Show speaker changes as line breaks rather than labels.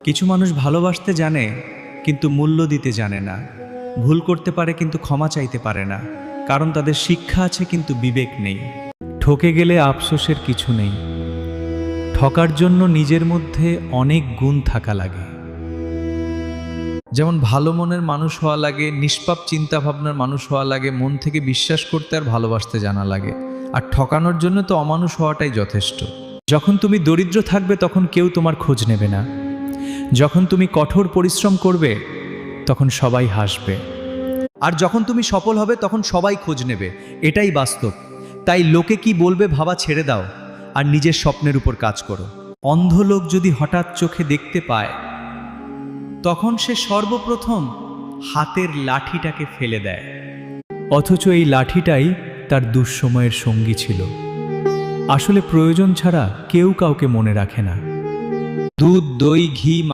কিছু মানুষ ভালোবাসতে জানে কিন্তু মূল্য দিতে জানে না, ভুল করতে পারে কিন্তু ক্ষমা চাইতে পারে না, কারণ তাদের শিক্ষা আছে কিন্তু বিবেক নেই। ঠকে গেলে আফসোসের কিছু নেই, ঠকার জন্য নিজের মধ্যে অনেক গুণ থাকা লাগে। যেমন ভালো মনের মানুষ হওয়া লাগে, নিষ্পাপ চিন্তাভাবনার মানুষ হওয়া লাগে, মন থেকে বিশ্বাস করতে আর ভালোবাসতে জানা লাগে। আর ঠকানোর জন্য তো অমানুষ হওয়াটাই যথেষ্ট। যখন তুমি দরিদ্র থাকবে তখন কেউ তোমার খোঁজ নেবে না, যখন তুমি কঠোর পরিশ্রম করবে তখন সবাই হাসবে, আর যখন তুমি সফল হবে তখন সবাই খোঁজ নেবে। এটাই বাস্তব। তাই লোকে কি বলবে ভাবা ছেড়ে দাও আর নিজের স্বপ্নের উপর কাজ করো। অন্ধ লোক যদি হঠাৎ চোখে দেখতে পায় তখন সে সর্বপ্রথম হাতের লাঠিটাকে ফেলে দেয়, অথচ এই লাঠিটাই তার দুঃসময়ের সঙ্গী ছিল। আসলে প্রয়োজন ছাড়া কেউ কাউকে মনে রাখে না। দুধ, দই, ঘি